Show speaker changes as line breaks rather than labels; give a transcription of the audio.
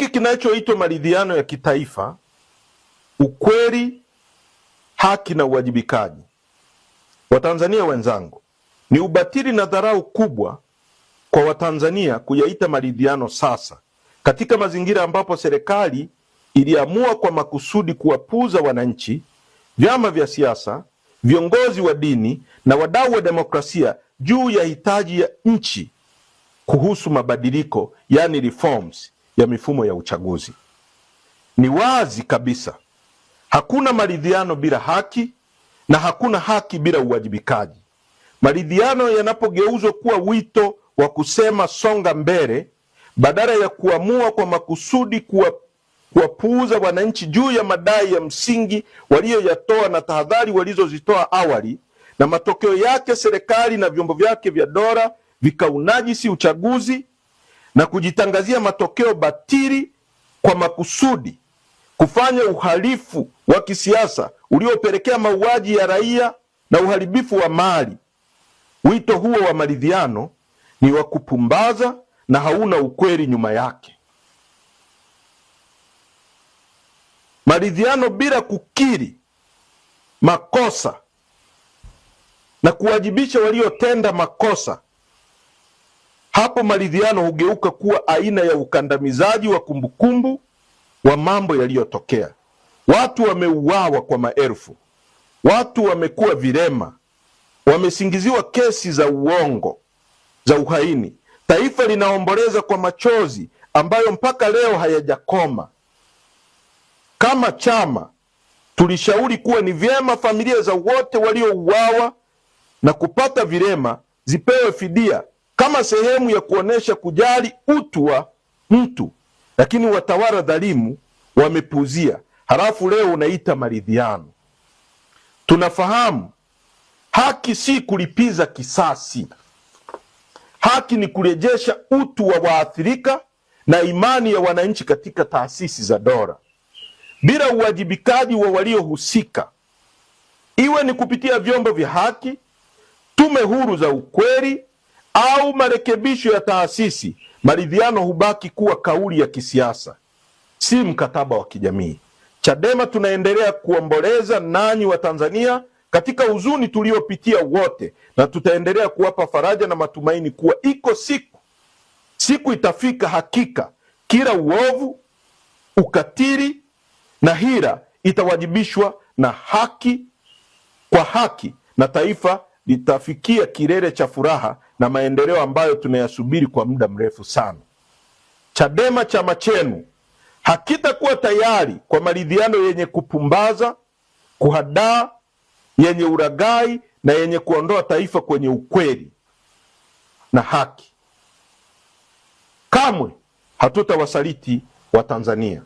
hiki kinachoitwa maridhiano ya kitaifa, ukweli, haki na uwajibikaji, Watanzania wenzangu, ni ubatili na dharau kubwa kwa Watanzania kuyaita maridhiano sasa, katika mazingira ambapo serikali iliamua kwa makusudi kuwapuuza wananchi, vyama vya siasa, viongozi wa dini na wadau wa demokrasia juu ya hitaji ya nchi kuhusu mabadiliko, yani reforms ya mifumo ya uchaguzi. Ni wazi kabisa hakuna maridhiano bila haki na hakuna haki bila uwajibikaji. Maridhiano yanapogeuzwa kuwa wito wa kusema songa mbele, badala ya kuamua kwa makusudi kuwapuuza wananchi juu ya madai ya msingi walioyatoa na tahadhari walizozitoa awali, na matokeo yake serikali na vyombo vyake vya dola vikaunajisi uchaguzi na kujitangazia matokeo batili kwa makusudi, kufanya uhalifu wa kisiasa uliopelekea mauaji ya raia na uharibifu wa mali. Wito huo wa maridhiano ni wa kupumbaza na hauna ukweli nyuma yake. Maridhiano bila kukiri makosa na kuwajibisha waliotenda makosa, hapo maridhiano hugeuka kuwa aina ya ukandamizaji wa kumbukumbu wa mambo yaliyotokea. Watu wameuawa kwa maelfu, watu wamekuwa vilema, wamesingiziwa kesi za uongo, za uhaini. Taifa linaomboleza kwa machozi ambayo mpaka leo hayajakoma. Kama chama tulishauri kuwa ni vyema familia za wote waliouawa na kupata vilema zipewe fidia kama sehemu ya kuonesha kujali utu wa mtu, lakini watawala dhalimu wamepuuzia. Halafu leo unaita maridhiano. Tunafahamu haki si kulipiza kisasi. Haki ni kurejesha utu wa waathirika na imani ya wananchi katika taasisi za dola. Bila uwajibikaji wa waliohusika, iwe ni kupitia vyombo vya haki, tume huru za ukweli au marekebisho ya taasisi, maridhiano hubaki kuwa kauli ya kisiasa, si mkataba wa kijamii. Chadema tunaendelea kuomboleza nanyi wa Tanzania katika huzuni tuliopitia wote, na tutaendelea kuwapa faraja na matumaini kuwa iko siku itafika, hakika kila uovu, ukatili na hila itawajibishwa na haki kwa haki, na taifa litafikia kilele cha furaha na maendeleo ambayo tunayasubiri kwa muda mrefu sana. Chadema, chama chenu, hakitakuwa tayari kwa maridhiano yenye kupumbaza, kuhadaa, yenye ulaghai na yenye kuondoa taifa kwenye ukweli na haki. Kamwe hatutawasaliti wa Tanzania.